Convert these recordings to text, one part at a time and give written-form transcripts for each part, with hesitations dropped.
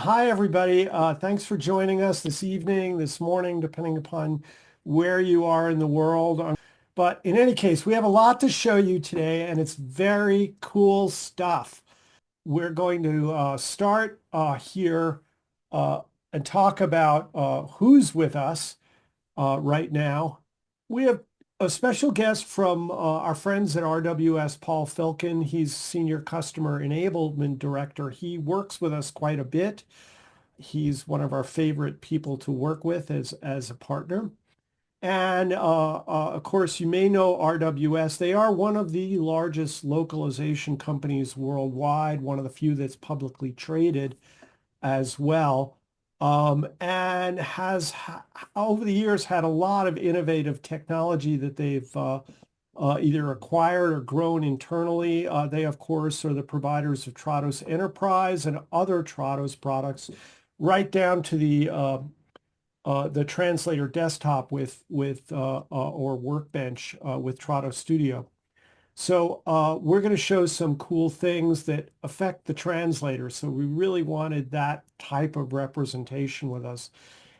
Hi, everybody. Thanks for joining us this evening, this morning, depending upon where you are in the world. But in any case, we have a lot to show you today, and it's very cool stuff. We're going to start here and talk about who's with us right now. We have a special guest from our friends at RWS, Paul Filkin. He's Senior Customer Enablement Director. He works with us quite a bit. He's one of our favorite people to work with as a partner. And of course, you may know RWS. They are one of the largest localization companies worldwide, one of the few that's publicly traded as well, and has over the years had a lot of innovative technology that they've either acquired or grown internally. They, of course, are the providers of Trados Enterprise and other Trados products, right down to the translator desktop with or workbench with Trados Studio. So we're going to show some cool things that affect the translator. So we really wanted that type of representation with us.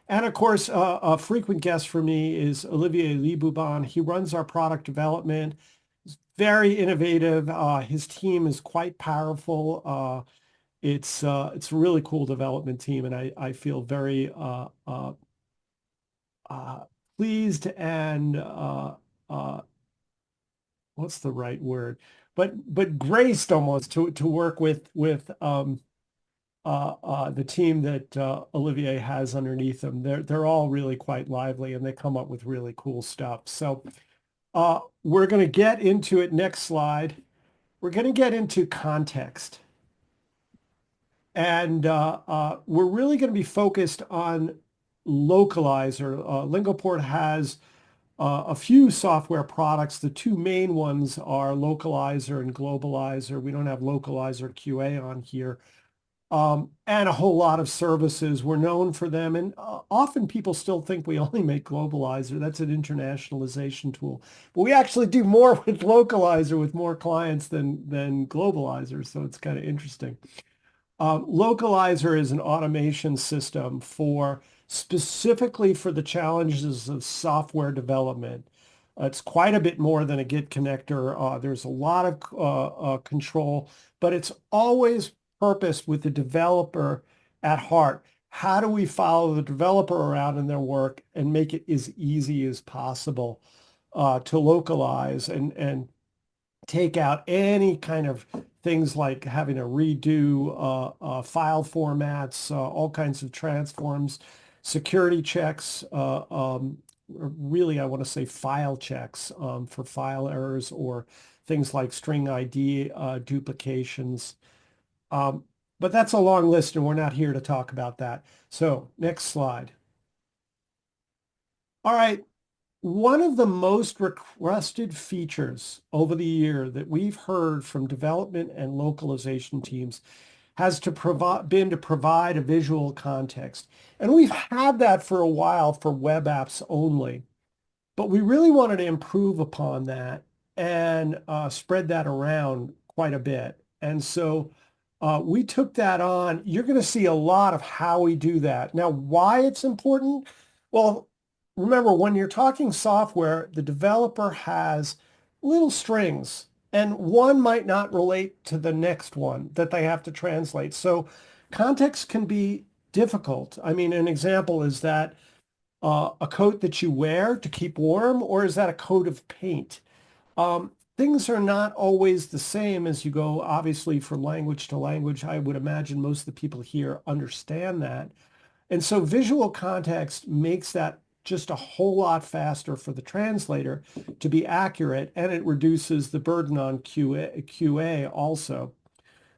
And of course, a frequent guest for me is Olivier Libouban. He runs our product development. He's very innovative. His team is quite powerful. It's a really cool development team, and I feel very pleased and what's the right word? But graced almost to work with the team that Olivier has underneath them. They're all really quite lively, and they come up with really cool stuff. So we're going to get into it. Next slide. We're going to get into context. And we're really going to be focused on Localizer. Lingoport has a few software products. The two main ones are Localizer and Globalizer. We don't have Localizer QA on here. And a whole lot of services. We're known for them. And often people still think we only make Globalizer. That's an internationalization tool. But we actually do more with Localizer with more clients than Globalizer. So it's kind of interesting. Localizer is an automation system specifically for the challenges of software development. It's quite a bit more than a Git connector. There's a lot of control, but it's always purposed with the developer at heart. How do we follow the developer around in their work and make it as easy as possible to localize and take out any kind of things like having to redo file formats, all kinds of transforms, security checks, really I want to say file checks for file errors or things like string ID duplications. But that's a long list and we're not here to talk about that. So next slide. All right. One of the most requested features over the year that we've heard from development and localization teams has been to provide a visual context. And we've had that for a while for web apps only, but we really wanted to improve upon that and spread that around quite a bit. And so we took that on. You're going to see a lot of how we do that. Now, why it's important? Well, remember, when you're talking software, the developer has little strings, and one might not relate to the next one that they have to translate. So context can be difficult. I mean, an example is that a coat that you wear to keep warm, or is that a coat of paint? Things are not always the same as you go, obviously, from language to language. I would imagine most of the people here understand that. And so visual context makes that just a whole lot faster for the translator to be accurate, and it reduces the burden on QA also.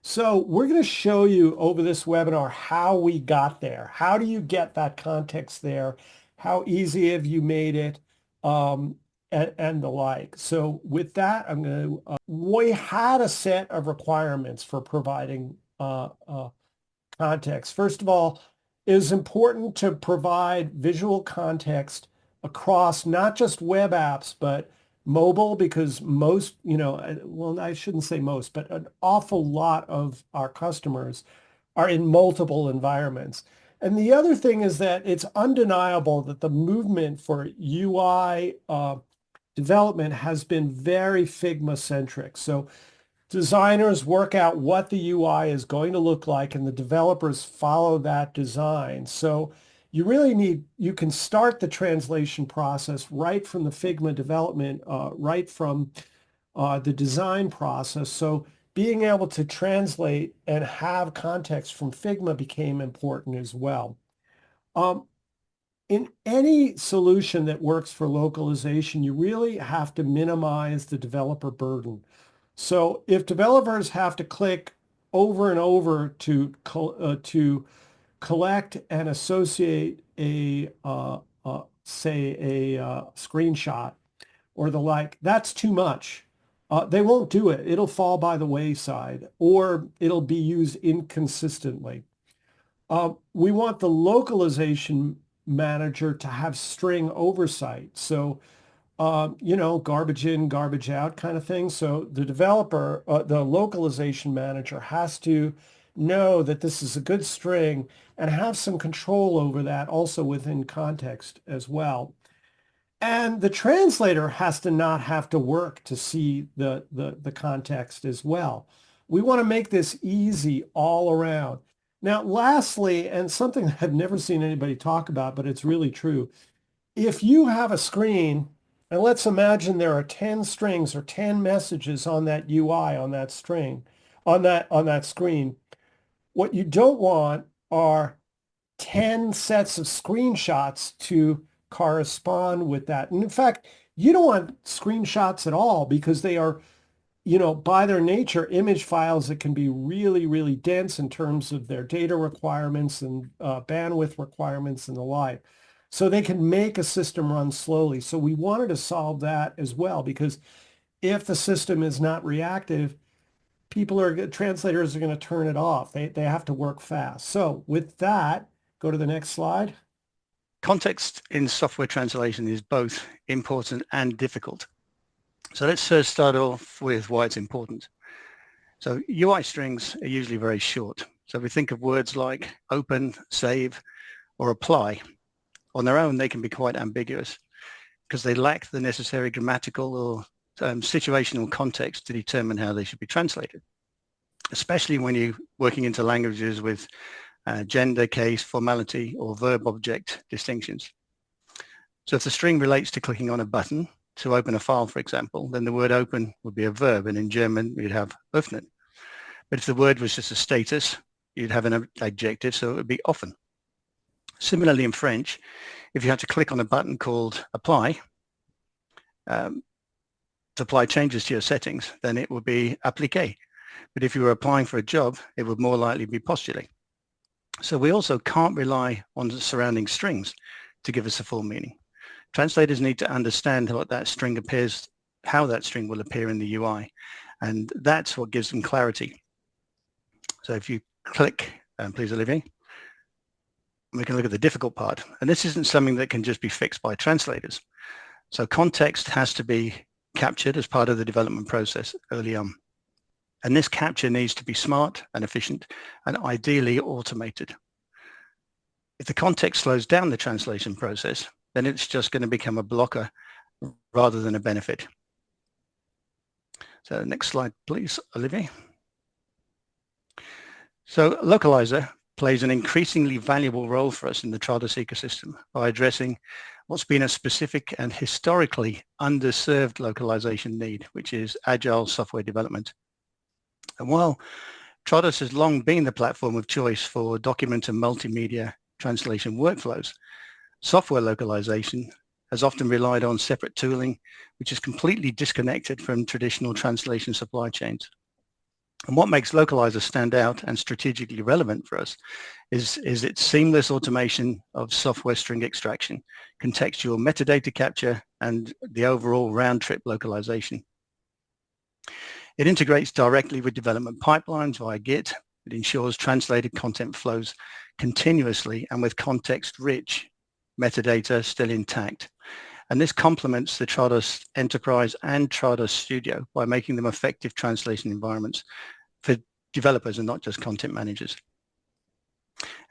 So we're going to show you over this webinar how we got there. How do you get that context there? How easy have you made it? And the like. So with that, we had a set of requirements for providing context. First of all, it is important to provide visual context across not just web apps, but mobile, because well, I shouldn't say most, but an awful lot of our customers are in multiple environments. And the other thing is that it's undeniable that the movement for UI development has been very Figma centric. So designers work out what the UI is going to look like and the developers follow that design. So you really you can start the translation process right from the Figma development, right from the design process. So being able to translate and have context from Figma became important as well. In any solution that works for localization, you really have to minimize the developer burden. So if developers have to click over and over to collect and associate say a screenshot or the like, that's too much. They won't do it. It'll fall by the wayside or it'll be used inconsistently. We want the localization manager to have string oversight. So, garbage in, garbage out kind of thing. So the developer, the localization manager has to know that this is a good string and have some control over that also within context as well. And the translator has to not have to work to see the context as well. We want to make this easy all around. Now, lastly, and something that I've never seen anybody talk about, but it's really true. If you have a screen, and let's imagine there are 10 strings or 10 messages on that UI, on that string, on that screen, what you don't want are 10 sets of screenshots to correspond with that. And in fact, you don't want screenshots at all because they are, by their nature, image files that can be really, really dense in terms of their data requirements and bandwidth requirements and the like. So they can make a system run slowly. So we wanted to solve that as well, because if the system is not reactive, translators are going to turn it off. They have to work fast. So with that, go to the next slide. Context in software translation is both important and difficult. So let's first start off with why it's important. So UI strings are usually very short. So if we think of words like open, save, or apply, on their own, they can be quite ambiguous because they lack the necessary grammatical or situational context to determine how they should be translated, especially when you're working into languages with gender, case, formality, or verb-object distinctions. So if the string relates to clicking on a button to open a file, for example, then the word open would be a verb, and in German, you'd have öffnen. But if the word was just a status, you'd have an adjective, so it would be offen. Similarly, in French, if you had to click on a button called apply, to apply changes to your settings, then it would be appliquer. But if you were applying for a job, it would more likely be postuler. So we also can't rely on the surrounding strings to give us a full meaning. Translators need to understand what that string appears, how that string will appear in the UI, and that's what gives them clarity. So if you click, please, Olivier, we can look at the difficult part. And this isn't something that can just be fixed by translators. So context has to be captured as part of the development process early on. And this capture needs to be smart and efficient and ideally automated. If the context slows down the translation process, then it's just going to become a blocker rather than a benefit. So next slide, please, Olivier. So Localizer plays an increasingly valuable role for us in the Trados ecosystem by addressing what's been a specific and historically underserved localization need, which is agile software development. And while Trados has long been the platform of choice for document and multimedia translation workflows, software localization has often relied on separate tooling, which is completely disconnected from traditional translation supply chains. And what makes Localizer stand out and strategically relevant for us is its seamless automation of software string extraction, contextual metadata capture, and the overall round-trip localization. It integrates directly with development pipelines via Git. It ensures translated content flows continuously and with context-rich metadata still intact. And this complements the Trados Enterprise and Trados Studio by making them effective translation environments for developers and not just content managers.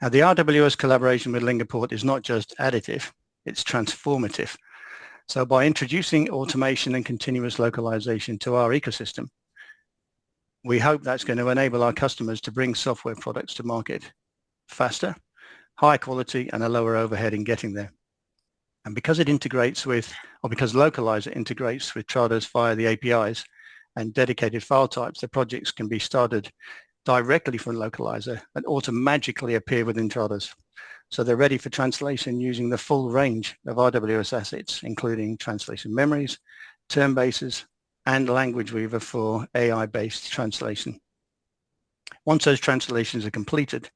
Now, the RWS collaboration with Lingoport is not just additive, it's transformative. So by introducing automation and continuous localization to our ecosystem, we hope that's going to enable our customers to bring software products to market faster, high quality, and a lower overhead in getting there. And because it integrates with, or because Localizer integrates with Trados via the APIs and dedicated file types, the projects can be started directly from Localizer and automatically appear within Trados. So they're ready for translation using the full range of RWS assets, including translation memories, term bases, and language weaver for AI-based translation. Once those translations are completed,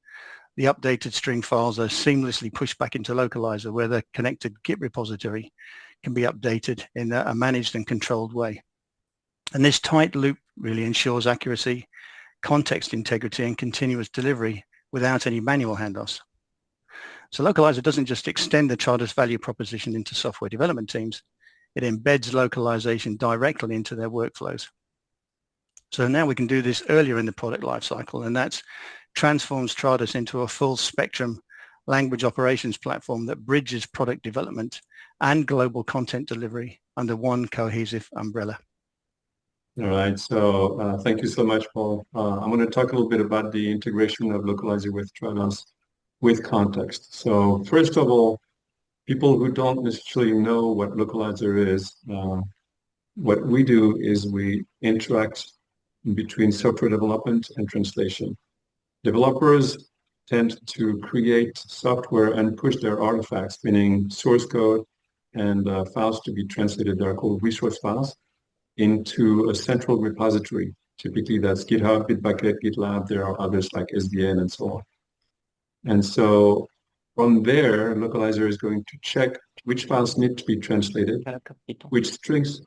the updated string files are seamlessly pushed back into Localizer, where the connected Git repository can be updated in a managed and controlled way. And this tight loop really ensures accuracy, context integrity, and continuous delivery without any manual handoffs. So Localizer doesn't just extend the Trados value proposition into software development teams, it embeds localization directly into their workflows. So now we can do this earlier in the product lifecycle, and that transforms Trados into a full spectrum language operations platform that bridges product development and global content delivery under one cohesive umbrella. All right, so thank you so much, Paul. I'm going to talk a little bit about the integration of Localizer with Trados with context. So first of all, people who don't necessarily know what Localizer is, what we do is we interact between software development and translation. Developers tend to create software and push their artifacts, meaning source code and files to be translated, they're called resource files, into a central repository. Typically that's GitHub, Bitbucket, GitLab, there are others like SVN and so on. And so from there, Localizer is going to check which files need to be translated, which strings,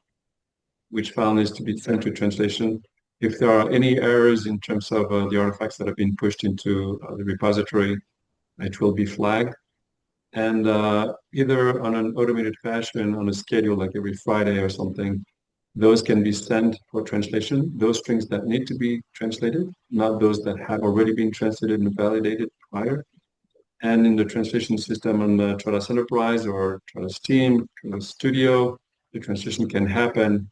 which file needs to be sent to translation. If there are any errors in terms of the artifacts that have been pushed into the repository, it will be flagged. And either on an automated fashion, on a schedule like every Friday or something, those can be sent for translation, those strings that need to be translated, not those that have already been translated and validated prior. And in the translation system on the Trados Enterprise or Trados Team, Trados Studio, the translation can happen.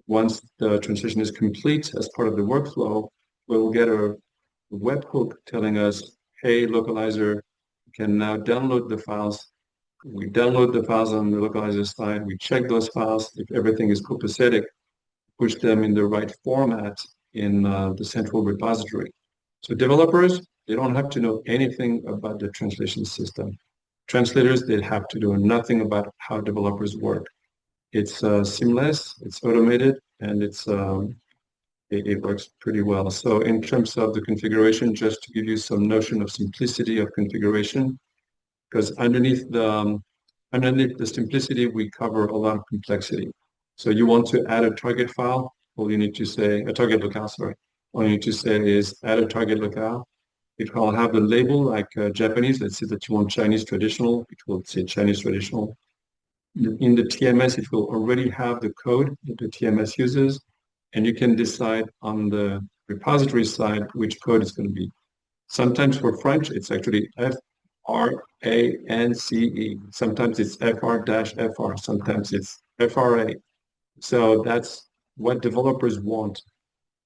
Once the translation is complete as part of the workflow, we'll get a webhook telling us, hey, Localizer can now download the files. We download the files on the Localizer side. We check those files. If everything is copacetic, push them in the right format in the central repository. So developers, they don't have to know anything about the translation system. Translators, they have to know nothing about how developers work. It's seamless, it's automated, and it works pretty well. So in terms of the configuration, just to give you some notion of simplicity of configuration, because underneath the simplicity, we cover a lot of complexity. So you want to add a target file, all you need to say, a target locale, sorry. All you need to say is add a target locale. It will have the label like Japanese. Let's say that you want Chinese traditional. It will say Chinese traditional. In the TMS, it will already have the code that the TMS uses, and you can decide on the repository side which code is going to be. Sometimes for French, it's actually FRANCE. Sometimes it's FR-FR. Sometimes it's FRA. So that's what developers want.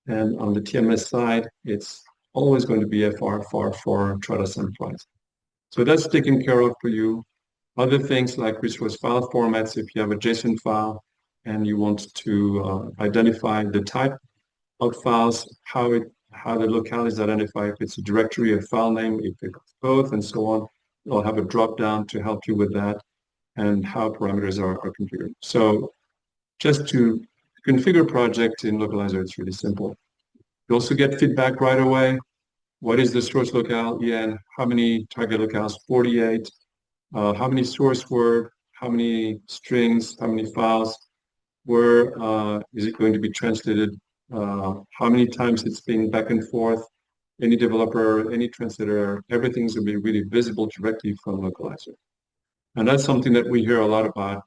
And on the TMS side, it's always going to be FR for Trados Enterprise. So that's taken care of for you. Other things like resource file formats, if you have a JSON file and you want to identify the type of files, how the locale is identified, if it's a directory, a file name, if it's both, and so on. You'll have a drop-down to help you with that and how parameters are configured. So just to configure project in Localizer, it's really simple. You also get feedback right away. What is the source locale? Yeah, how many target locales? 48. How many source word? How many strings? How many files? Where is it going to be translated? How many times it's been back and forth? Any developer, any translator, everything's going to be really visible directly from Localizer. And that's something that we hear a lot about.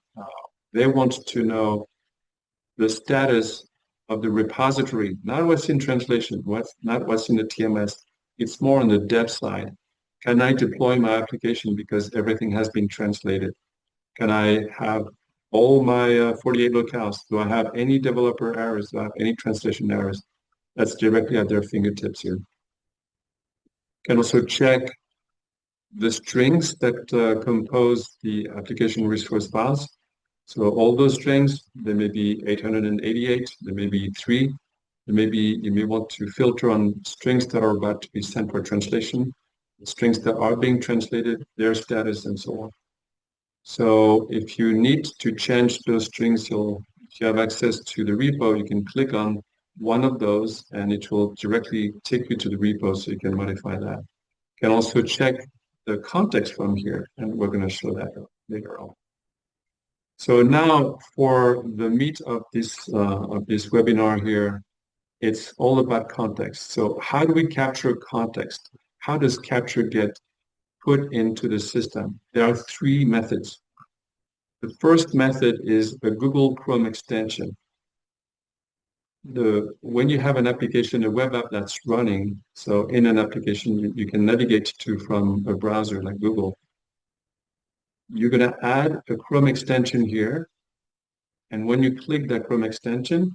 They want to know the status of the repository, not what's in translation, not what's in the TMS. It's more on the dev side. Can I deploy my application because everything has been translated? Can I have all my 48 locales? Do I have any developer errors? Do I have any translation errors? That's directly at their fingertips here. Can also check the strings that compose the application resource files. So all those strings, there may be 888, there may be 3, there may be, you may want to filter on strings that are about to be sent for translation, strings that are being translated, their status, and so on. So if you need to change those strings, if you have access to the repo, you can click on one of those and it will directly take you to the repo so you can modify that. You can also check the context from here, and we're going to show that later on. So now for the meat of this webinar here, it's all about context. So how do we capture context? How does capture get put into the system? There are 3 methods. The first method is a Google Chrome extension. When you have an application, a web app that's running, so in an application you can navigate to from a browser like Google, you're going to add a Chrome extension here. And when you click that Chrome extension,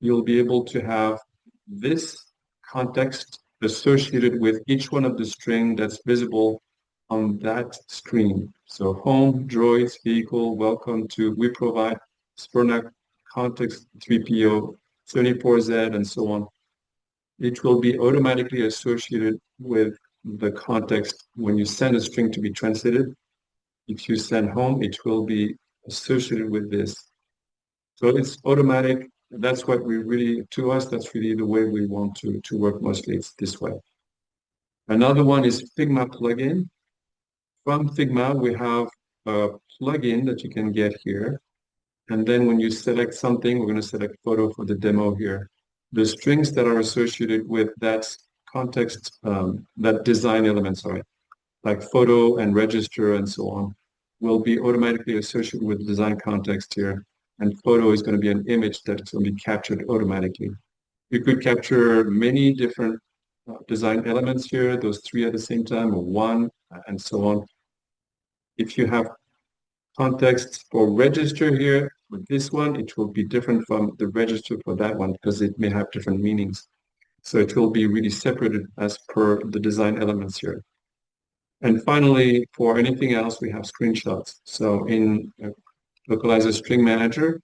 you'll be able to have this context associated with each one of the string that's visible on that screen. So home, droids, vehicle, welcome to, we provide, Spernak, context, 3PO, 74Z, and so on. It will be automatically associated with the context when you send a string to be translated. If you send home, it will be associated with this. So it's automatic. That's what we really, to us, that's really the way we want to work mostly. It's this way. Another one is FIGMA plugin. From FIGMA, we have a plugin that you can get here. And then when you select something, we're going to select photo for the demo here. The strings that are associated with that context, that design element, sorry, like photo and register and so on, will be automatically associated with the design context here. And photo is going to be an image that's going to be captured automatically. You could capture many different design elements here, those 3 at the same time, or 1, and so on. If you have context for register here, with this one, it will be different from the register for that one because it may have different meanings. So it will be really separated as per the design elements here. And finally, for anything else, we have screenshots. So in Localizer String Manager,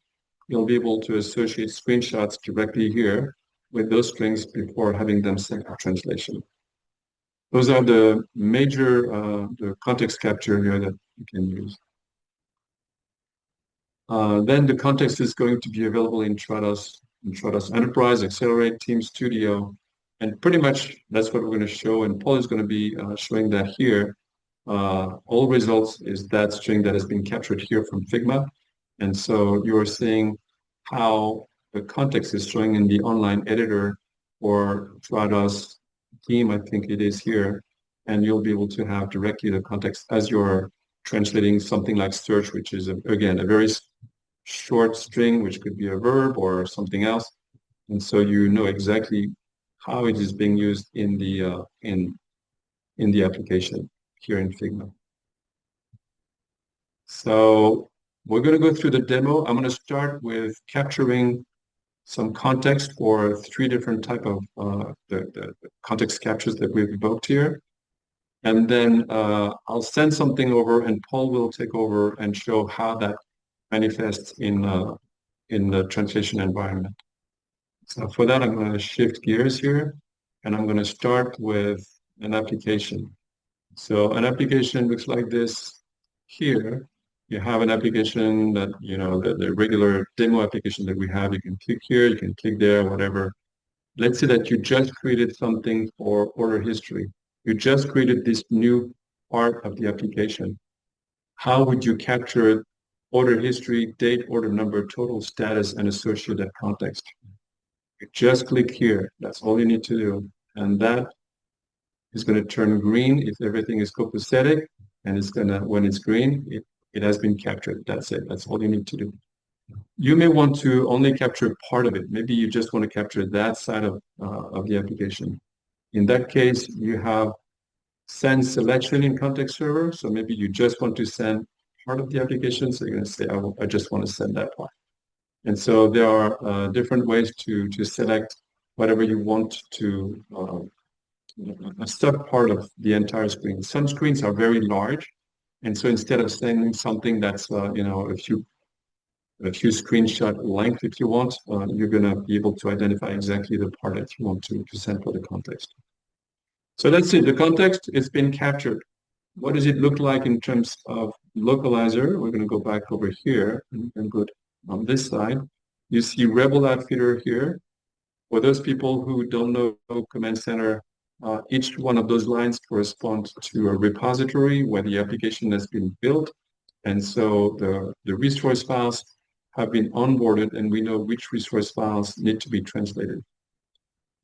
you'll be able to associate screenshots directly here with those strings before having them sent for translation. Those are the major the context capture here that you can use. Then the context is going to be available in Trados Enterprise, Accelerate, Team Studio, and pretty much that's what we're going to show. And Paul is going to be showing that here. All results is that string that has been captured here from FIGMA. And so you're seeing how the context is showing in the online editor or Trados team, I think it is here. And you'll be able to have directly the context as you're translating something like search, which is, again, a very short string, which could be a verb or something else. And so you know exactly how it is being used in the application here in FIGMA. So we're going to go through the demo. I'm going to start with capturing some context for 3 different type of the context captures that we've evoked here. And then I'll send something over and Paul will take over and show how that manifests in the translation environment. So for that, I'm going to shift gears here and I'm going to start with an application. So an application looks like this here. You have an application that, you know, the regular demo application that we have. You can click here, you can click there, whatever. Let's say that you just created something for order history. You just created this new part of the application. How would you capture order history, date, order number, total status, and associate that context? You just click here. That's all you need to do. And that is going to turn green if everything is copacetic. And it's going to, when it's green, it has been captured. That's it. That's all you need to do. You may want to only capture part of it. Maybe you just want to capture that side of the application. In that case, you have send selection in context server. So maybe you just want to send part of the application. So you're going to say, I just want to send that part. And so there are different ways to select whatever you want to, a sub part of the entire screen. Some screens are very large. And so instead of sending something that's, a few screenshot length, if you want, you're going to be able to identify exactly the part that you want to send for the context. So that's it. The context has been captured. What does it look like in terms of localizer? We're going to go back over here and go on this side. You see Rebel Outfitter here. For those people who don't know Command Center, each one of those lines corresponds to a repository where the application has been built. And so the resource files have been onboarded, and we know which resource files need to be translated.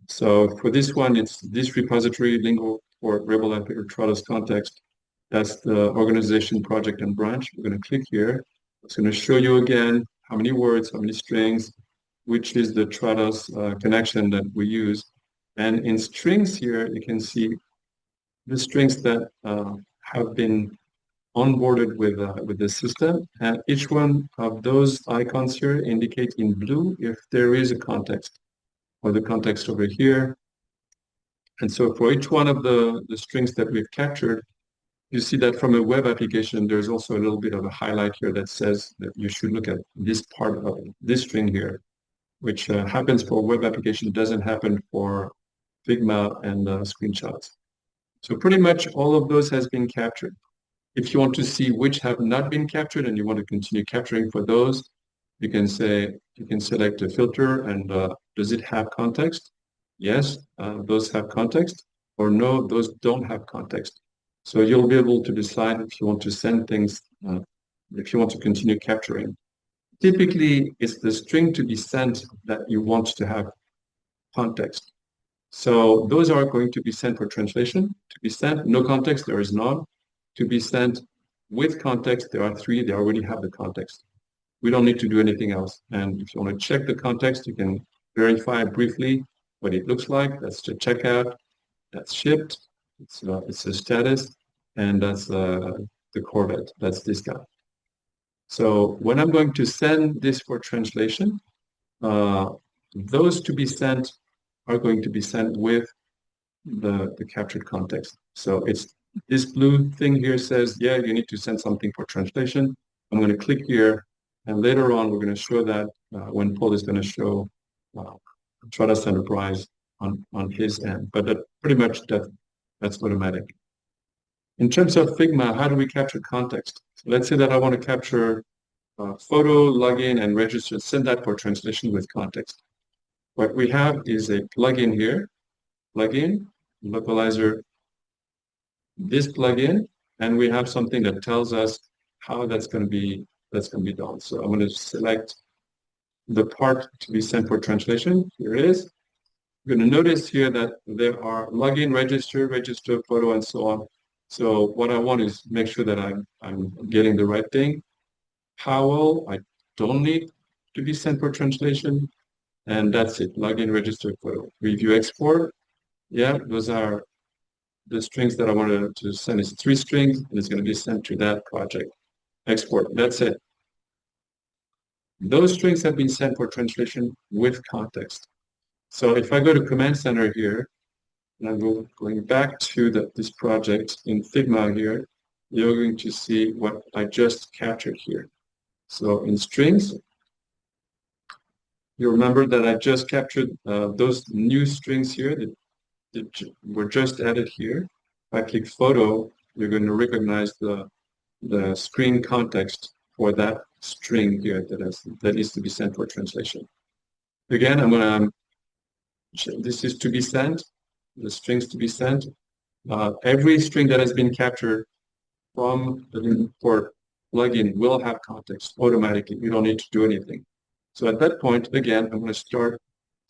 So for this one, it's this repository, Lingoport Rebel Outfitter Trados context. That's the organization, project, and branch. We're going to click here. It's going to show you again how many words, how many strings, which is the Trados connection that we use. And in strings here, you can see the strings that have been onboarded with the system. And each one of those icons here indicate in blue if there is a context, or the context over here. And so for each one of the strings that we've captured, you see that from a web application, there's also a little bit of a highlight here that says that you should look at this part of this string here, which happens for web application, doesn't happen for FIGMA and screenshots. So pretty much all of those has been captured. If you want to see which have not been captured and you want to continue capturing for those, you can select a filter and does it have context? Yes, those have context, or no, those don't have context. So you'll be able to decide if you want to send things, if you want to continue capturing. Typically, it's the string to be sent that you want to have context. So those are going to be sent for translation. To be sent, no context, there is none. To be sent with context, there are 3. They already have the context. We don't need to do anything else. And if you want to check the context, you can verify briefly what it looks like. That's the checkout. That's shipped. It's a status. And that's the Corvette. That's this guy. So when I'm going to send this for translation, those to be sent are going to be sent with the captured context. So it's this blue thing here says, yeah, you need to send something for translation. I'm going to click here, and later on we're going to show that when Paul is going to show Trados Enterprise on his end. But pretty much that's automatic. In terms of FIGMA, how do we capture context? So let's say that I want to capture photo, login, and register, send that for translation with context. What we have is a plugin here, plugin, localizer, this plugin, and we have something that tells us how that's going to be done. So I'm going to select the part to be sent for translation. Here it is. You're going to notice here that there are login, register, photo, and so on. So what I want is make sure that I'm getting the right thing. Powell, I don't need to be sent for translation. And that's it, login, register, photo. Review, export. Yeah, those are the strings that I wanted to send. Is 3 strings, and it's going to be sent to that project. Export, that's it. Those strings have been sent for translation with context. So if I go to Command Center here, and I'm going back to this project in Figma here, you're going to see what I just captured here. So in strings, you remember that I just captured those new strings here that were just added here. If I click photo, you're going to recognize the screen context for that string here that is to be sent for translation. Again, I'm going to, this is to be sent, the strings to be sent. Every string that has been captured from the Lingoport plugin will have context automatically. You don't need to do anything. So at that point, again, I'm going to start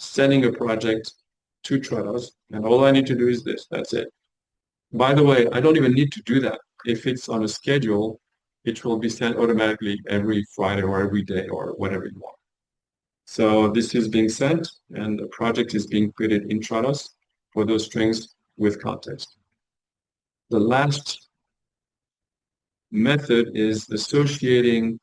sending a project to Trados, and all I need to do is this. That's it. By the way, I don't even need to do that. If it's on a schedule, it will be sent automatically every Friday or every day or whatever you want. So this is being sent, and the project is being created in Trados for those strings with context. the last method is associating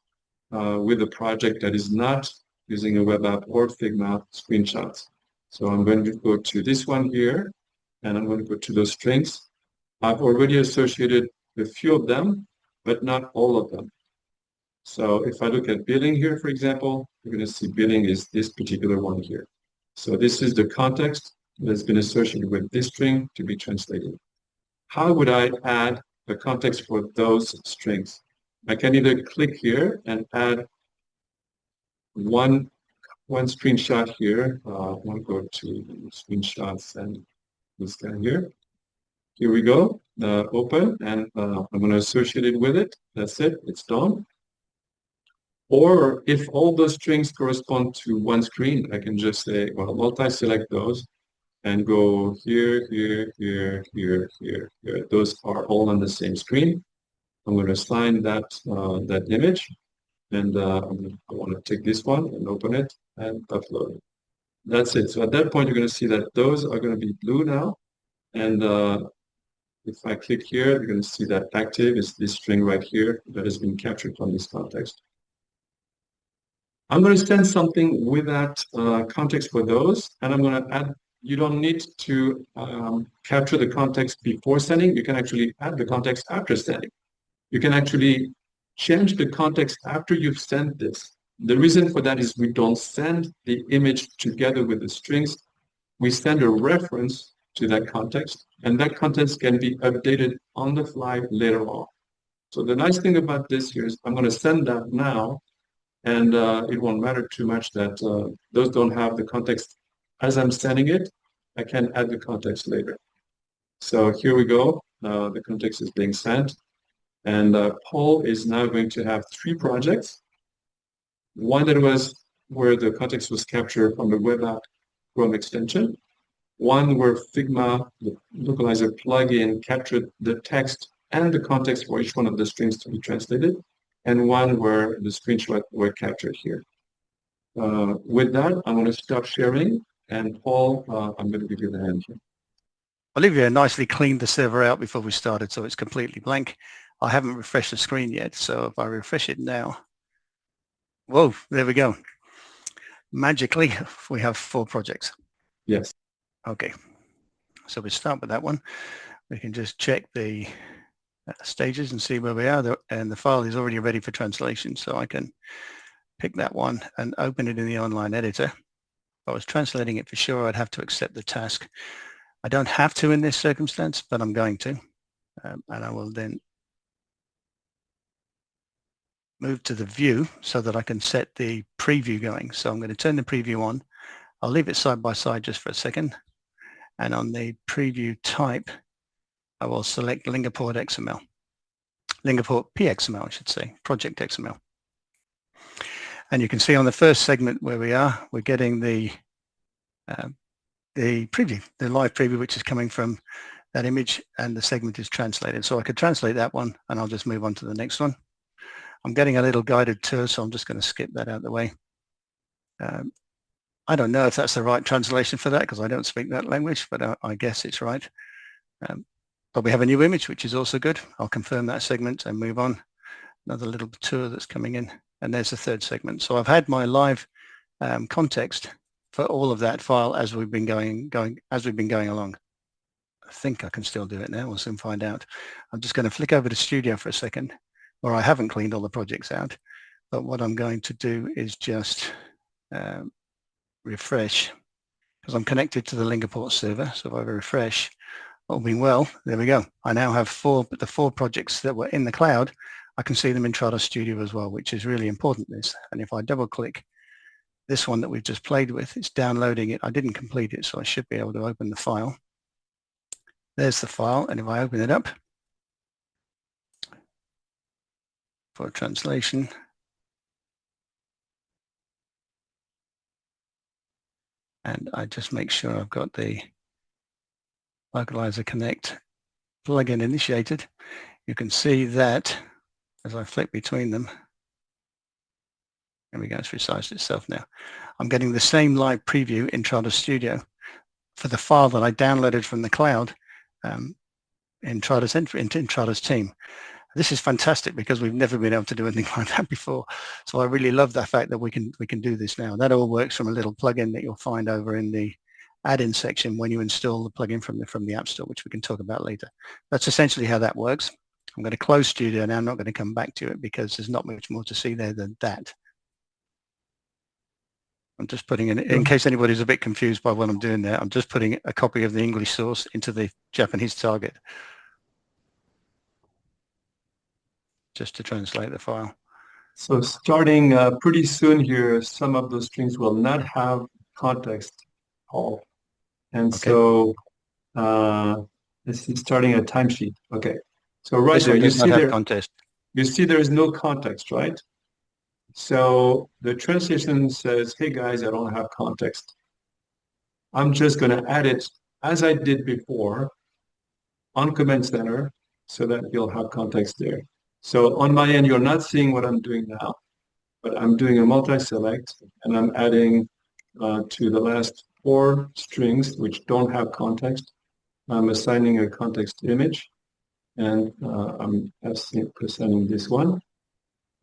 with a project that is not using a web app or Figma screenshots. So I'm going to go to this one here, and I'm going to go to those strings. I've already associated a few of them, but not all of them. So if I look at billing here, for example, you're going to see billing is this particular one here. So this is the context that's been associated with this string to be translated. How would I add the context for those strings? I can either click here and add one screenshot here. I'll go to screenshots and this guy here. Here we go, open, and I'm going to associate it with it. That's it, it's done. Or if all those strings correspond to one screen, I can just say, well, multi-select those and go here, here, here, here, here, here. Those are all on the same screen. I'm going to assign that that image, and I want to take this one and open it and upload it. That's it. So at that point, you're going to see that those are going to be blue now. And if I click here, you're going to see that active is this string right here that has been captured from this context. I'm going to send something with that context for those, and I'm going to add, you don't need to capture the context before sending. You can actually add the context after sending. You can actually change the context after you've sent this. The reason for that is we don't send the image together with the strings. We send a reference to that context, and that context can be updated on the fly later on. So the nice thing about this here is I'm going to send that now, and it won't matter too much that those don't have the context as I'm sending it. I can add the context later. So here we go. The context is being sent, and Paul is now going to have 3 projects. One that was where the context was captured from the web app Chrome extension. One where Figma, the localizer plugin, captured the text and the context for each one of the strings to be translated, and one where the screenshots were captured here. With that, I'm going to stop sharing, and Paul, I'm going to give you the hand here. Olivia nicely cleaned the server out before we started, so it's completely blank. I haven't refreshed the screen yet, so if I refresh it now, whoa, there we go. Magically, we have 4 projects. Yes. Okay, so we start with that one. We can just check the stages and see where we are, and the file is already ready for translation, so I can pick that one and open it in the online editor. If I was translating it for sure, I'd have to accept the task. I don't have to in this circumstance, but I'm going to, and I will then move to the view so that I can set the preview going. So I'm going to turn the preview on. I'll leave it side by side just for a second. And on the preview type, I will select Lingoport XML. Lingoport PXML, I should say, Project XML. And you can see on the first segment where we are, we're getting the preview, the live preview, which is coming from that image, and the segment is translated. So I could translate that one, and I'll just move on to the next one. I'm getting a little guided tour, so I'm just going to skip that out of the way. I don't know if that's the right translation for that because I don't speak that language, but I guess it's right. But we have a new image, which is also good. I'll confirm that segment and move on. Another little tour that's coming in, and there's the third segment. So I've had my live context for all of that file as we've been going along. I think I can still do it now. We'll soon find out. I'm just going to flick over to Studio for a second, where I haven't cleaned all the projects out. But what I'm going to do is just refresh, because I'm connected to the Lingoport server. So if I refresh, all being well, there we go. I now have the four projects that were in the cloud. I can see them in Trados Studio as well, which is really important. And if I double click this one that we've just played with, it's downloading it. I didn't complete it, so I should be able to open the file. There's the file, and if I open it up for translation, and I just make sure I've got the Localizer Connect plugin initiated, you can see that as I flick between them, there we go, it's resized itself now. I'm getting the same live preview in Trados Studio for the file that I downloaded from the cloud. in Trados team. This is fantastic because we've never been able to do anything like that before. So I really love the fact that we can do this now. That all works from a little plugin that you'll find over in the add-in section when you install the plugin from the App Store, which we can talk about later. That's essentially how that works. I'm going to close Studio now. I'm not going to come back to it because there's not much more to see there than that. I'm just putting in case anybody's a bit confused by what I'm doing there, I'm just putting a copy of the English source into the Japanese target just to translate the file. So starting pretty soon here, some of those strings will not have context, Paul. And Okay. so this is starting a timesheet. Okay. So right This there, one you does not see have there, context. you see there is no context, right? So the translation says, hey guys, I don't have context. I'm just going to add it as I did before on Command Center so that you'll have context there. So on my end, you're not seeing what I'm doing now, but I'm doing a multi-select and I'm adding to the last 4 strings which don't have context. I'm assigning a context image and I'm assigning this one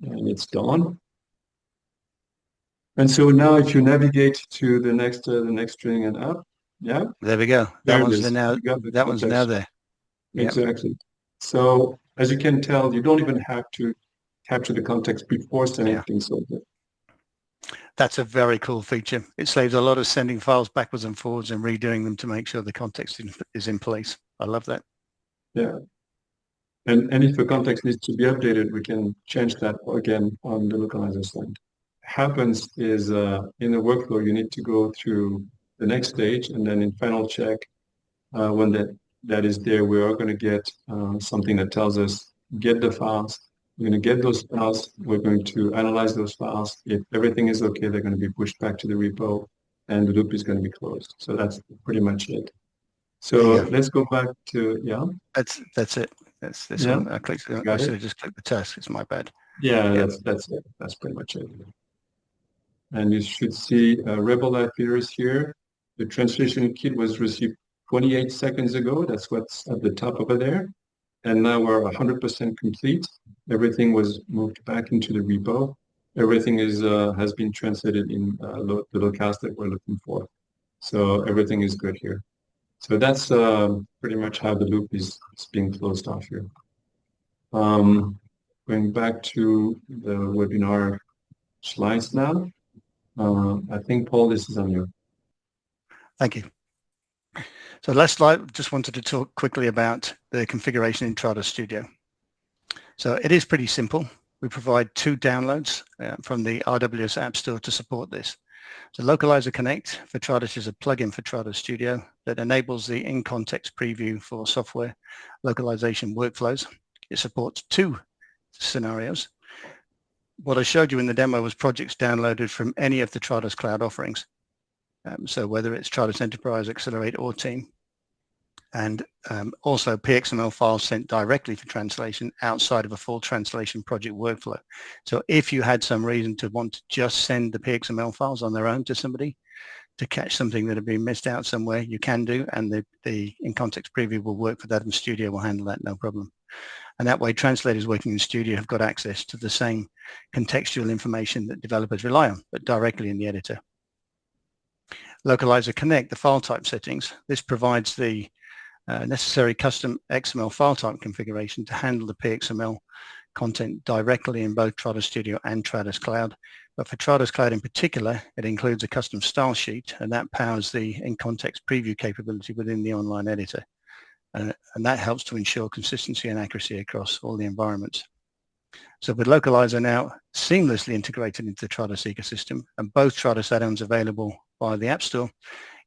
and it's done. And so now if you navigate to the next string and up, yeah. There we go. That one's now there. Exactly. Yep. So as you can tell, you don't even have to capture the context before sending things over. That's a very cool feature. It saves a lot of sending files backwards and forwards and redoing them to make sure the context is in place. I love that. Yeah. And if the context needs to be updated, we can change that again on the localizer side. Happens is in the workflow, you need to go through the next stage, and then in final check, when that is there, we are going to get something that tells us, get the files. We're going to get those files. We're going to analyze those files. If everything is okay, they're going to be pushed back to the repo, and the loop is going to be closed. So that's pretty much it. So let's go back to, That's it. That's this one. I clicked. I should have just clicked the task. It's my bad. Yeah, that's it. That's pretty much it. And you should see Rebel Light Leaders here. The translation kit was received 28 seconds ago. That's what's at the top over there. And now we're 100% complete. Everything was moved back into the repo. Everything has been translated in the locales that we're looking for. So everything is good here. So that's pretty much how the loop is being closed off here. Going back to the webinar slides now. I think, Paul, this is on you. Thank you. So last slide, just wanted to talk quickly about the configuration in Trados Studio. So it is pretty simple. We provide 2 downloads from the RWS App Store to support this. So Localizer Connect for Trados is a plugin for Trados Studio that enables the in-context preview for software localization workflows. It supports 2 scenarios. What I showed you in the demo was projects downloaded from any of the Trados Cloud offerings. So whether it's Trados Enterprise, Accelerate, or Team. And also PXML files sent directly for translation outside of a full translation project workflow. So if you had some reason to want to just send the PXML files on their own to somebody to catch something that had been missed out somewhere, you can do, and the in-context preview will work for that, and Studio will handle that, no problem. And that way translators working in Studio have got access to the same contextual information that developers rely on, but directly in the editor. Localizer Connect, the file type settings. This provides the necessary custom XML file type configuration to handle the PXML content directly in both Trados Studio and Trados Cloud. But for Trados Cloud in particular, it includes a custom style sheet, and that powers the in-context preview capability within the online editor. And that helps to ensure consistency and accuracy across all the environments. So with Localizer now seamlessly integrated into the Trados ecosystem and both Trados add-ons available via the App Store,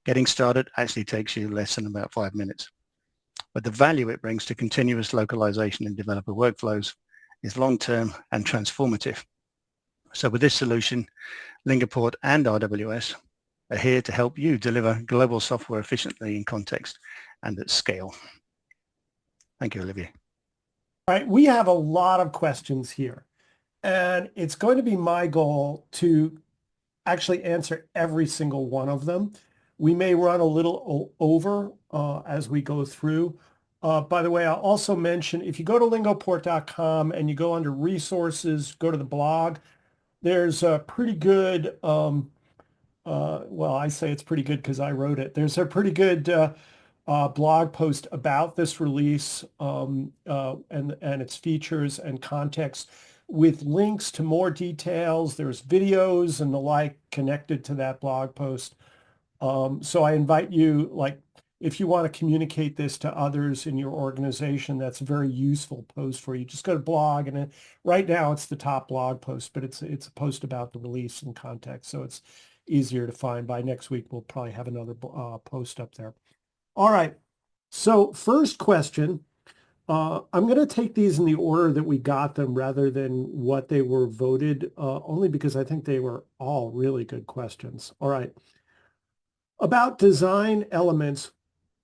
getting started actually takes you less than about 5 minutes. But the value it brings to continuous localization in developer workflows is long-term and transformative. So with this solution, Lingoport and RWS are here to help you deliver global software efficiently in context and at scale. Thank you, Olivier. All right, we have a lot of questions here, and it's going to be my goal to actually answer every single one of them. We may run a little over as we go through, By the way, I'll also mention, if you go to lingoport.com and you go under resources, go to the blog, there's a pretty good, well, I say it's pretty good because I wrote it. There's a pretty good blog post about this release and its features and context with links to more details. There's videos and the like connected to that blog post. So I invite you, like, if you want to communicate this to others in your organization, that's a very useful post for you. Just go to blog, and right now it's the top blog post, but it's a post about the release and context, so it's easier to find. By next week, we'll probably have another post up there. All right. So first question, I'm going to take these in the order that we got them rather than what they were voted, only because I think they were all really good questions. All right. About design elements,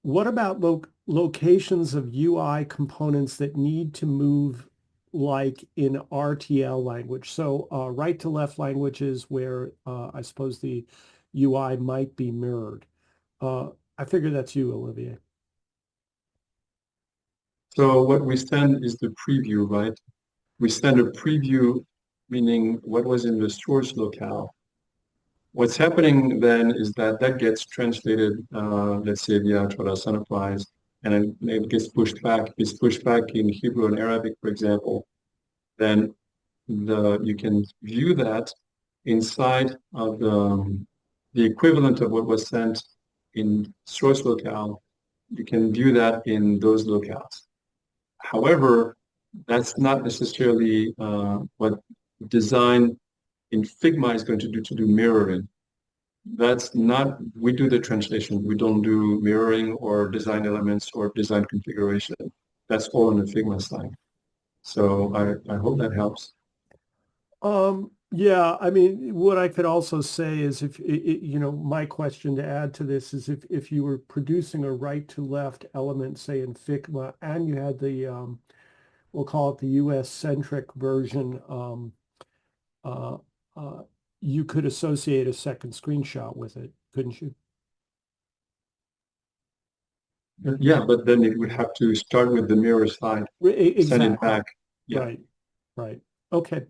what about locations of UI components that need to move like in RTL language? So right to left languages where I suppose the UI might be mirrored. I figure that's you, Olivier. So what we send is the preview, right? We send a preview, meaning what was in the source locale. What's happening then is that that gets translated, let's say via Trados Enterprise, and then it gets pushed back. It's pushed back in Hebrew and Arabic, for example. Then you can view that inside of the equivalent of what was sent in source locale. You can view that in those locales. However, that's not necessarily what design in Figma is going to do mirroring. That's not, we do the translation. We don't do mirroring or design elements or design configuration. That's all on the Figma side. So I hope that helps. Yeah, I mean, what I could also say is if, you know, my question to add to this is if you were producing a right to left element, say in Figma, and you had the, we'll call it the US centric version, uh, uh, you could associate a second screenshot with it, couldn't you? Yeah, but then it would have to start with the mirror side, send it Exactly. back. Yeah. Right, right. Okay.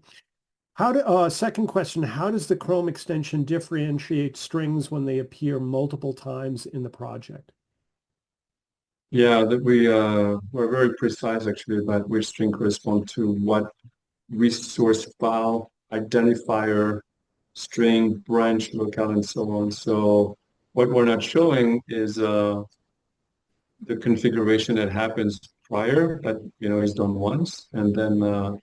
Second question, how does the Chrome extension differentiate strings when they appear multiple times in the project? Yeah, that we're very precise actually about which string correspond to what resource file, identifier, string, branch, locale, and so on. So what we're not showing is the configuration that happens prior that is done once, and then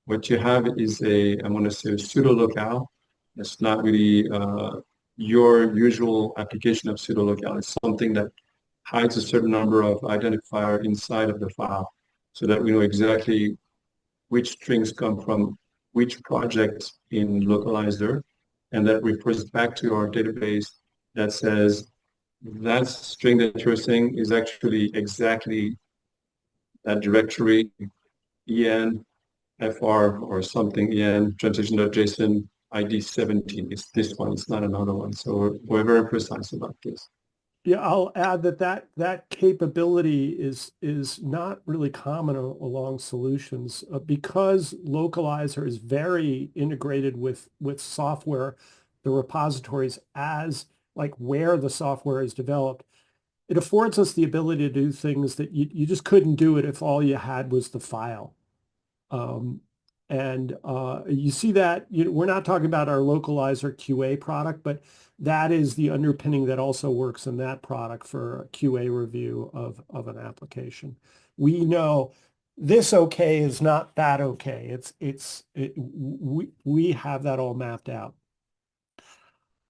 what you have is I'm going to say a pseudo locale. It's not really your usual application of pseudo locale. It's something that hides a certain number of identifier inside of the file so that we know exactly which strings come from which project in Localizer, and that refers back to our database that says that string that you're saying is actually exactly that directory, en, fr, or something, en, translation.json, ID 17. It's this one, it's not another one. So we're very precise about this. Yeah, I'll add that capability is not really common along solutions because Localizer is very integrated with software, the repositories as like where the software is developed. It affords us the ability to do things that you just couldn't do it if all you had was the file. And you see that we're not talking about our Localizer QA product, but that is the underpinning that also works in that product for a QA review of an application. We know this okay is not that okay. We have that all mapped out.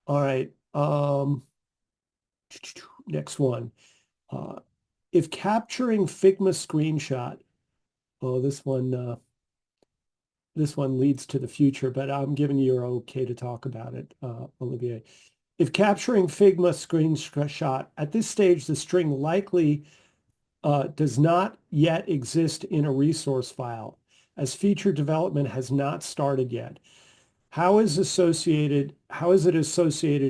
All right. Next one. If capturing Figma screenshot, oh, this one leads to the future, but I'm giving you your okay to talk about it, Olivier. If capturing Figma screenshot, at this stage, the string likely does not yet exist in a resource file, as feature development has not started yet. How is it associated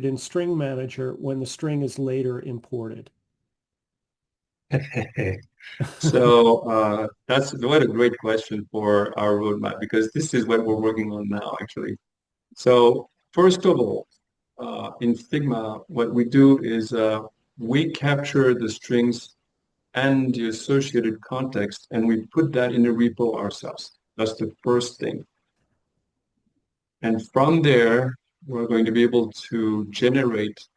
in String Manager when the string is later imported? So that's what a great question for our roadmap, because this is what we're working on now, actually. So first of all, in Figma, what we do is we capture the strings and the associated context, and we put that in a repo ourselves. That's the first thing. And from there, we're going to be able to generate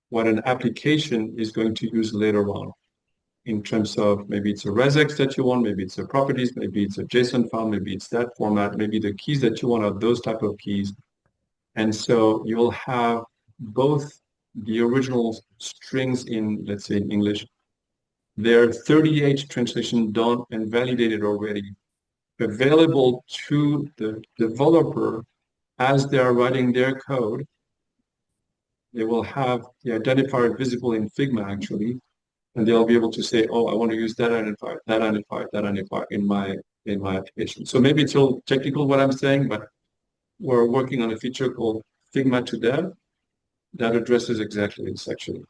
what an application is going to use later on in terms of maybe it's a regex that you want, maybe it's a properties, maybe it's a JSON file, maybe it's that format, maybe the keys that you want are those type of keys. And so you'll have both the original strings in, let's say in English, their 38 translation done and validated already, available to the developer as they are writing their code. They will have the identifier visible in Figma actually, and they'll be able to say, oh, I want to use that identifier, that identifier, that identifier in my application. So maybe it's a little technical what I'm saying, but we're working on a feature called Figma to Dev that addresses exactly this actually.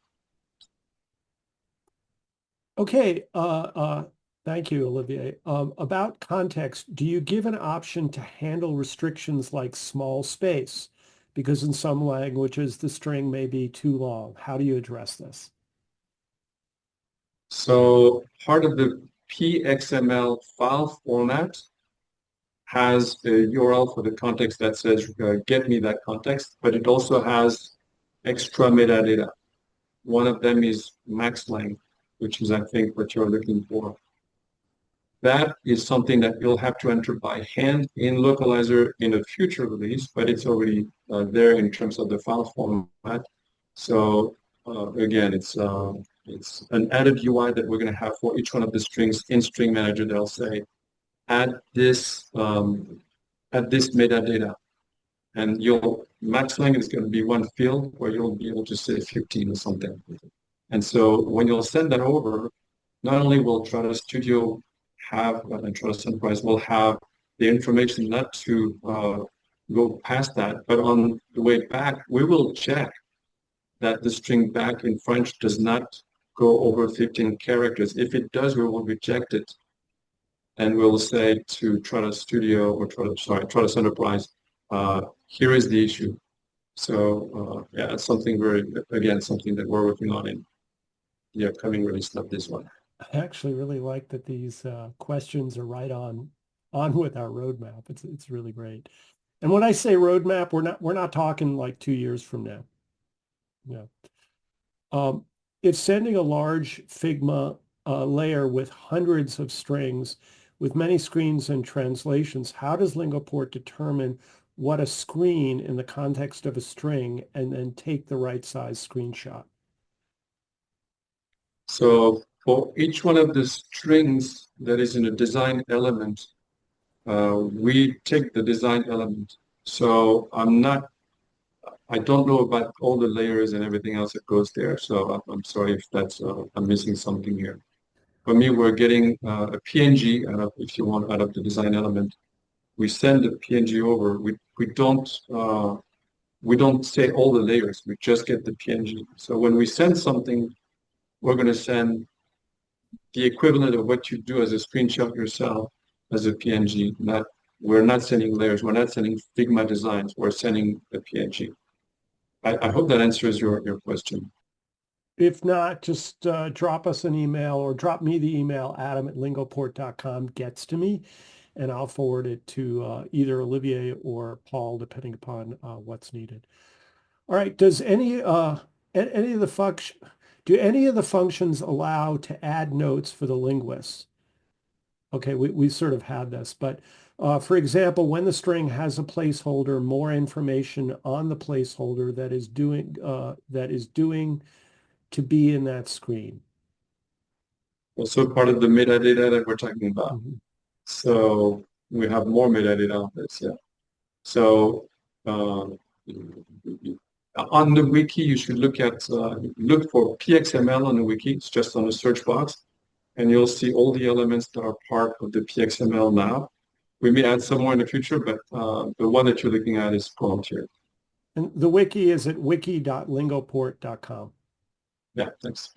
Okay, thank you, Olivier. About context, do you give an option to handle restrictions like small space? Because in some languages, the string may be too long. How do you address this? So part of the PXML file format has a URL for the context that says, get me that context, but it also has extra metadata. One of them is max length, which is, I think, what you're looking for. That is something that you'll have to enter by hand in Localizer in a future release, but it's already there in terms of the file format. So again, it's an added UI that we're going to have for each one of the strings in String Manager. They'll say, add this metadata, and your max length is going to be one field where you'll be able to say 15 or something. And so when you'll send that over, not only will Trados Studio have, and Trados Enterprise will have the information not to go past that, but on the way back, we will check that the string back in French does not go over 15 characters. If it does, we will reject it. And we'll say to Trados Studio or Trados Enterprise, here is the issue. So yeah, it's something something that we're working on in the upcoming release, not this one. I actually really like that these questions are right on with our roadmap. It's really great. And when I say roadmap, we're not talking like 2 years from now. Yeah. If sending a large Figma layer with hundreds of strings with many screens and translations, how does Lingoport determine what a screen in the context of a string and then take the right size screenshot? So for each one of the strings that is in a design element, we take the design element. So I don't know about all the layers and everything else that goes there. So I'm sorry if I'm missing something here. For me, we're getting a PNG if you want, out of the design element. We send the PNG over. We don't say all the layers. We just get the PNG. So when we send something, we're going to send the equivalent of what you do as a screenshot yourself as a PNG. We're not sending layers. We're not sending Figma designs. We're sending a PNG. I hope that answers your question. If not, just drop us an email or drop me the email, adam@lingoport.com gets to me, and I'll forward it to either Olivier or Paul, depending upon what's needed. All right. Does any of the functions allow to add notes for the linguists? Okay, we sort of had this, but for example, when the string has a placeholder, more information on the placeholder that is doing to be in that screen. Also part of the metadata that we're talking about. Mm-hmm. So we have more metadata on this, yeah. So on the wiki, you should look for PXML on the wiki. It's just on the search box, and you'll see all the elements that are part of the PXML now. We may add some more in the future, but the one that you're looking at is prompt here. And the wiki is at wiki.lingoport.com. Yeah, thanks.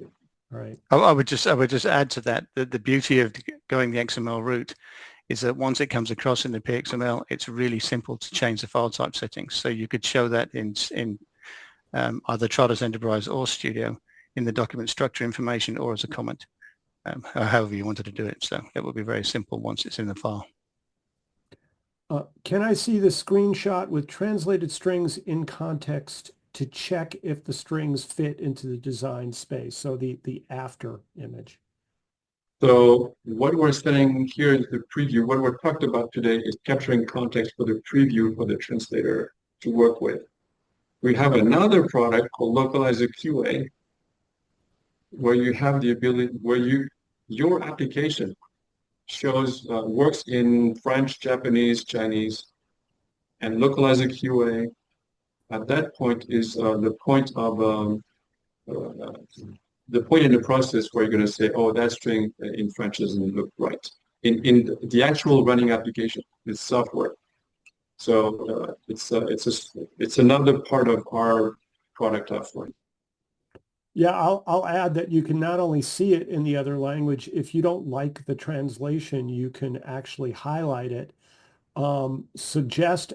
All All right. I would just add to that that the beauty of going the XML route is that once it comes across in the PXML, it's really simple to change the file type settings. So you could show that in either Trados Enterprise or Studio in the document structure information or as a comment, or however you wanted to do it. So it will be very simple once it's in the file. Can I see the screenshot with translated strings in context to check if the strings fit into the design space? So the after image. So what we're saying here is the preview. What we're talked about today is capturing context for the preview for the translator to work with. We have another product called Localizer QA, where you have the ability, where your application shows works in French, Japanese, Chinese, and Localizer QA at that point is uh, the point in the process where you're going to say, oh, that string in French doesn't look right. In the actual running application, it's software. So it's another part of our product offering. Yeah, I'll add that you can not only see it in the other language, if you don't like the translation, you can actually highlight it, suggest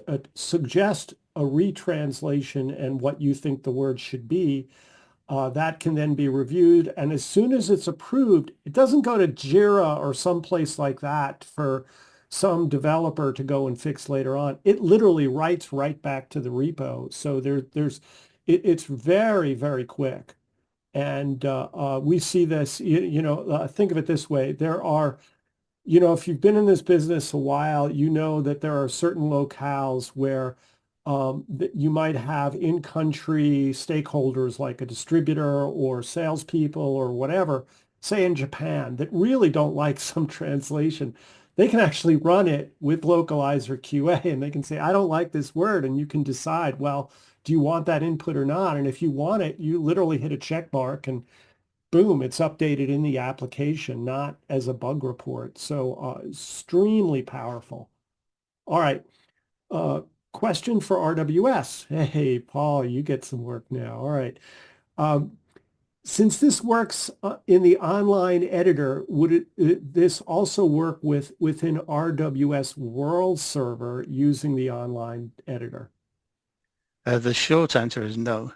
a retranslation and what you think the word should be. That can then be reviewed, and as soon as it's approved, it doesn't go to Jira or someplace like that for some developer to go and fix later on. It literally writes right back to the repo. So it's very, very quick. And we see this, think of it this way. There are, if you've been in this business a while, you know that there are certain locales where that you might have in-country stakeholders like a distributor or salespeople or whatever, say in Japan, that really don't like some translation. They can actually run it with Localizer QA and they can say, I don't like this word. And you can decide, well, do you want that input or not? And if you want it, you literally hit a check mark and boom, it's updated in the application, not as a bug report. So extremely powerful. All right. Question for RWS. Hey, Paul, you get some work now. All right. Since this works in the online editor, would this also work within RWS World Server using the online editor? The short answer is no,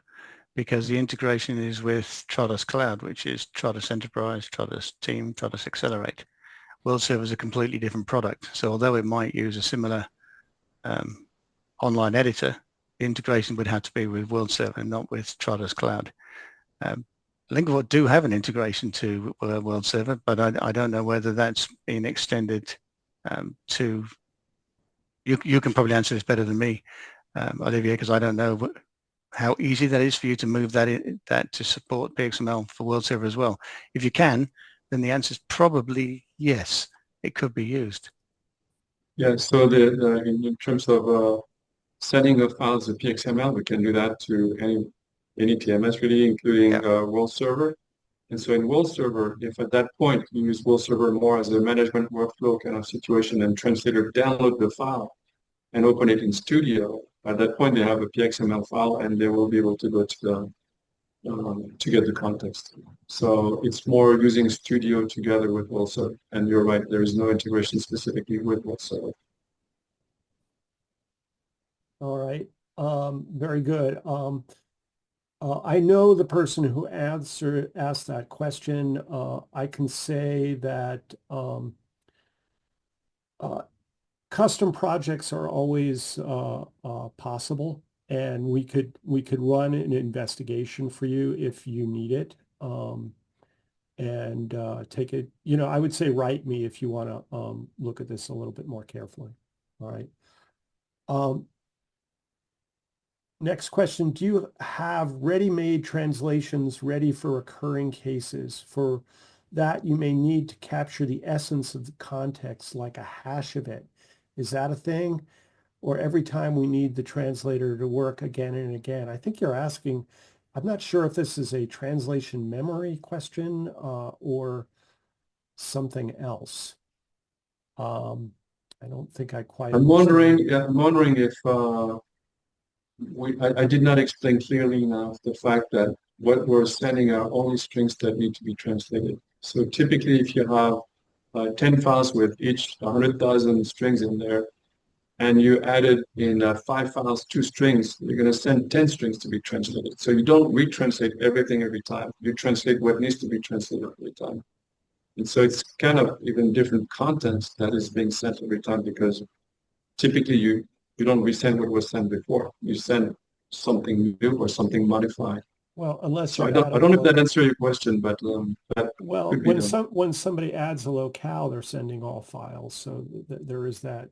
because the integration is with Trados Cloud, which is Trados Enterprise, Trados Team, Trados Accelerate. World Server is a completely different product. So although it might use a similar online editor, the integration would have to be with World Server, not with Trados Cloud. Lingoport do have an integration to World Server, but I don't know whether that's been extended to. You can probably answer this better than me, Olivier, because I don't know how easy that is for you to move that to support PXML for World Server as well. If you can, then the answer is probably yes. It could be used. Yeah. So in terms of setting of files in PXML, we can do that to any TMS really, including World Server. And so in World Server, if at that point you use World Server more as a management workflow kind of situation and translator download the file and open it in Studio, at that point they have a PXML file and they will be able to go to to get the context. So it's more using Studio together with World Server. And you're right, there is no integration specifically with World Server. All right. Very good. I know the person who asked that question. I can say that custom projects are always possible, and we could run an investigation for you if you need it, and take it. I would say write me if you want to look at this a little bit more carefully. All right. Next question, do you have ready-made translations ready for recurring cases? For that, you may need to capture the essence of the context, like a hash of it. Is that a thing? Or every time we need the translator to work again and again? I think you're asking, I'm not sure if this is a translation memory question or something else. I don't think I quite I'm wondering if I did not explain clearly enough the fact that what we're sending are only strings that need to be translated. So typically, if you have 10 files with each 100,000 strings in there, and you added in 5 files 2 strings, you're going to send 10 strings to be translated. So you don't retranslate everything every time. You translate what needs to be translated every time. And so it's kind of even different content that is being sent every time, because typically you don't resend what was sent before. You send something new or something modified. Well, unless So you're I don't know if that answers your question, but that well, could be done. when somebody adds a locale, they're sending all files. So there is that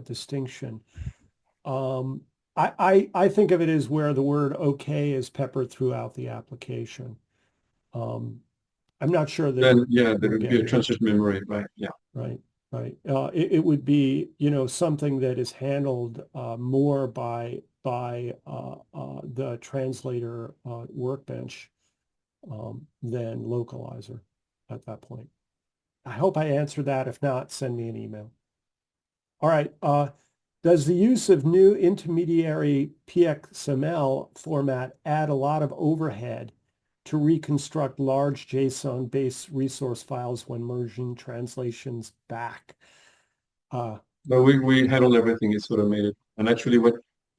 distinction. I think of it as where the word okay is peppered throughout the application. I'm not sure that Then yeah, there we're would be a getting transition memory, right? Yeah. right, right. It would be, something that is handled more by the translator workbench than localizer at that point. I hope I answered that. If not, send me an email. All right. Does the use of new intermediary PXML format add a lot of overhead to reconstruct large JSON-based resource files when merging translations back? But we handled everything. It's automated. And actually,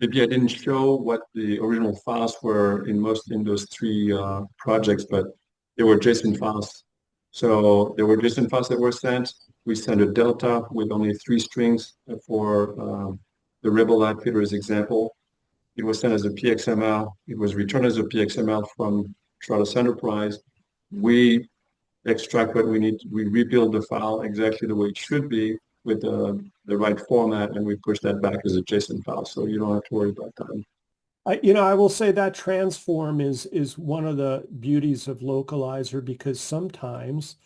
maybe I didn't show what the original files were in those 3 projects, but they were JSON files. So there were JSON files that were sent. We sent a delta with only 3 strings for the Rebel Outfitters example. It was sent as a PXML. It was returned as a PXML from Trados Enterprise. We extract what we need. We rebuild the file exactly the way it should be with the right format, and we push that back as a JSON file. So you don't have to worry about that. I will say that transform is one of the beauties of Localizer, because sometimes,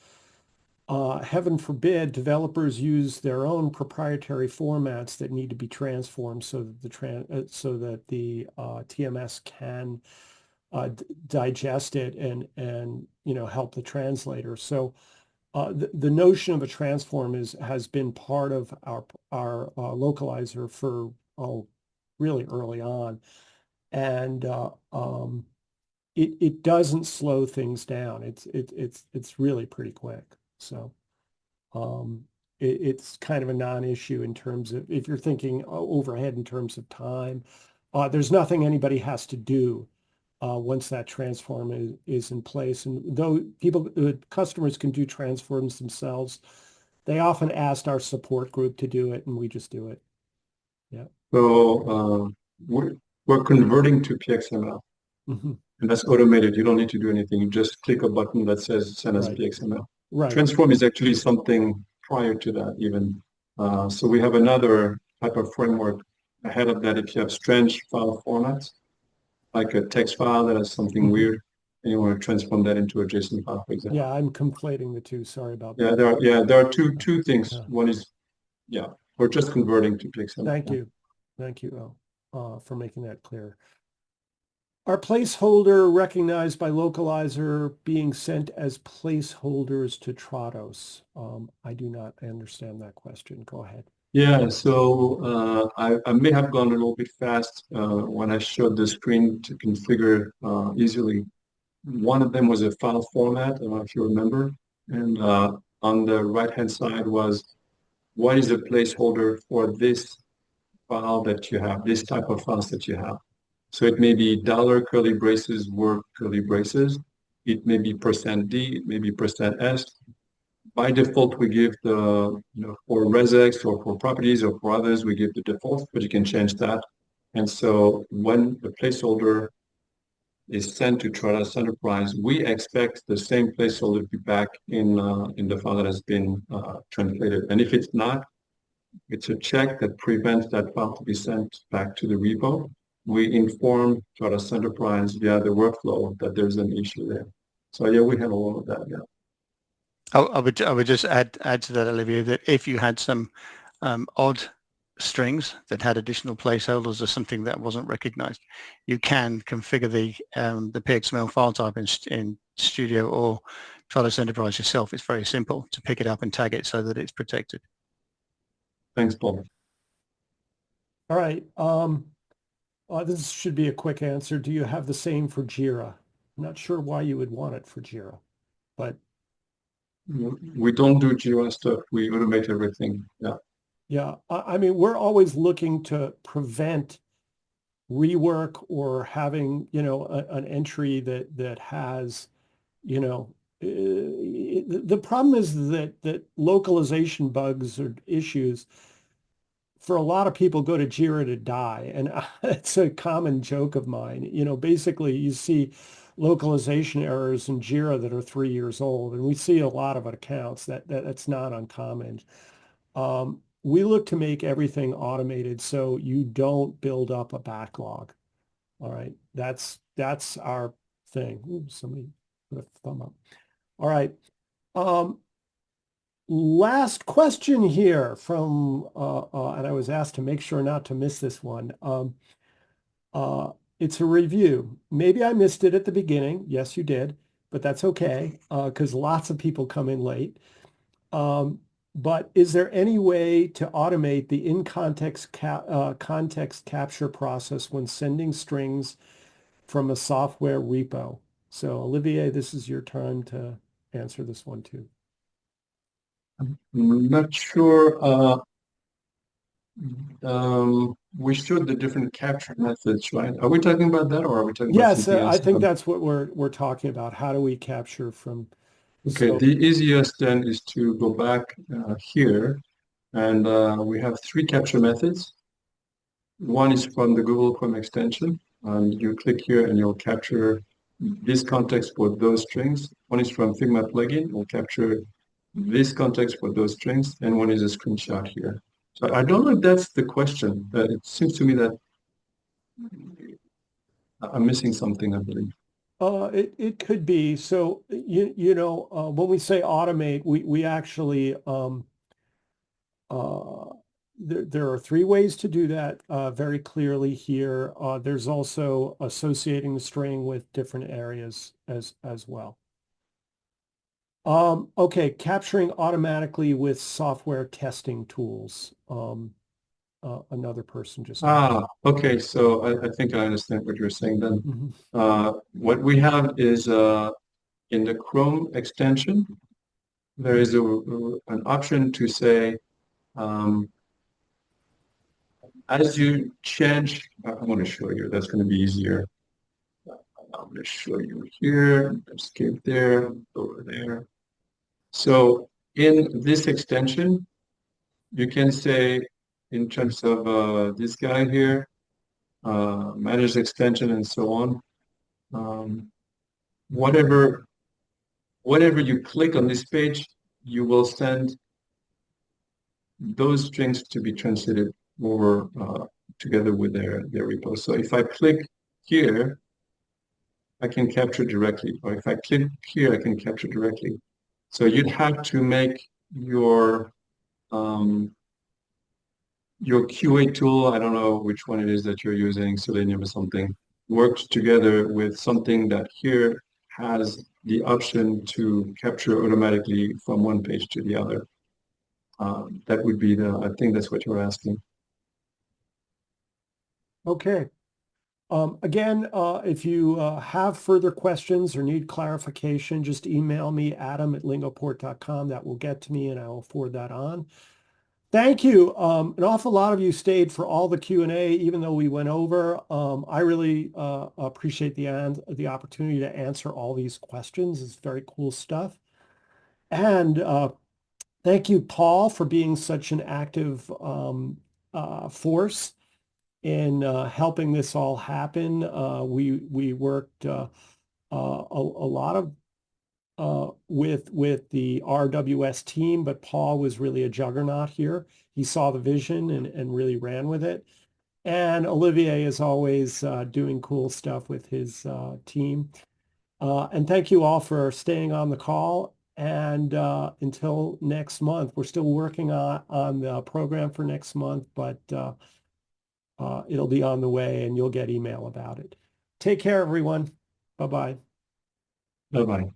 heaven forbid, developers use their own proprietary formats that need to be transformed so that the TMS can digest it and help the translator. So the notion of a transform has been part of our localizer for really early on, and it doesn't slow things down. It's really pretty quick. So it's kind of a non-issue in terms of, if you're thinking overhead in terms of time. There's nothing anybody has to do once that transform is in place. And though customers can do transforms themselves, they often ask our support group to do it, and we just do it. Yeah. So we're converting to PXML, and that's automated. You don't need to do anything. You just click a button that says send as PXML. Right. Transform is actually something prior to that even. So we have another type of framework ahead of that. If you have strange file formats, like a text file that has something weird, and you want to transform that into a JSON file, for example. Yeah, I'm conflating the two. Sorry about that. There are two things. Yeah. One is, we're just converting to PXML. Thank you, for making that clear. Are placeholder recognized by Localizer being sent as placeholders to Trados? I do not understand that question. Go ahead. Yeah, so I may have gone a little bit fast when I showed the screen to configure easily. One of them was a file format, I don't know if you remember. And on the right-hand side was, what is a placeholder for this file that you have, this type of files that you have? So it may be dollar curly braces work curly braces. It may be %D, it may be %S. By default, we give the, for regex or for properties or for others, we give the default, but you can change that. And so when the placeholder is sent to Trados Enterprise, we expect the same placeholder to be back in the file that has been translated. And if it's not, it's a check that prevents that file to be sent back to the repo. We inform Trados Enterprise via the workflow that there's an issue there. So yeah, we handle all of that, yeah. I would just add to that, Olivier, that if you had some odd strings that had additional placeholders or something that wasn't recognized, you can configure the PXML file type in Studio or Trados Enterprise yourself. It's very simple to pick it up and tag it so that it's protected. Thanks, Paul. All right. This should be a quick answer. Do you have the same for Jira? I'm not sure why you would want it for Jira, but We don't do Jira stuff. We automate everything. Yeah. yeah, I mean, we're always looking to prevent rework or having, an entry that has, the problem is that localization bugs or issues for a lot of people go to Jira to die. And it's a common joke of mine. Basically you see localization errors in Jira that are 3 years old, and we see a lot of accounts that's not uncommon. We look to make everything automated so you don't build up a backlog. All right. That's our thing. Ooh, somebody put a thumb up. All right. Last question here from, and I was asked to make sure not to miss this one. It's a review. Maybe I missed it at the beginning. Yes, you did, but that's okay, because lots of people come in late. But is there any way to automate the in-context context capture process when sending strings from a software repo? So Olivier, this is your turn to answer this one too. I'm not sure. We showed the different capture methods, right? Are we talking about that, or are we talking about Yes, something else? I think that's what we're talking about. How do we capture from? Okay, So, the easiest then is to go back here, and we have three capture methods. One is from the Google Chrome extension, and you click here and you'll capture this context for those strings. One is from FIGMA plugin, will capture this context for those strings, and one is a screenshot here. So I don't know if that's the question. It seems to me that I'm missing something, I believe. it could be. So when we say automate, we actually there are three ways to do that very clearly here. There's also associating the string with different areas as well. Okay, capturing automatically with software testing tools. Another person just Okay. So I think I understand what you're saying then. Mhm. What we have is in the Chrome extension, there is an option to say, as you change, I'm going to show you, that's going to be easier. I'm going to show you here, escape there, over there. So in this extension, you can say, in terms of this guy here, manage extension and so on. Whatever you click on this page, you will send those strings to be translated over together with their repo. So if I click here, I can capture directly, or if I click here, I can capture directly. So you'd have to make your QA tool, I don't know which one it is that you're using, Selenium or something, worked together with something that here has the option to capture automatically from one page to the other. That would be I think that's what you're asking. Okay. Again, if you have further questions or need clarification, just email me, adam@lingoport.com. That will get to me and I will forward that on. Thank you. An awful lot of you stayed for all the Q&A, even though we went over. I really appreciate the opportunity to answer all these questions. It's very cool stuff. And thank you, Paul, for being such an active force in helping this all happen. We worked a lot of with the RWS team, but Paul was really a juggernaut here. He saw the vision and really ran with it. And Olivier is always doing cool stuff with his team. And thank you all for staying on the call. And until next month, we're still working on the program for next month, but it'll be on the way and you'll get email about it. Take care, everyone. Bye-bye. Bye-bye.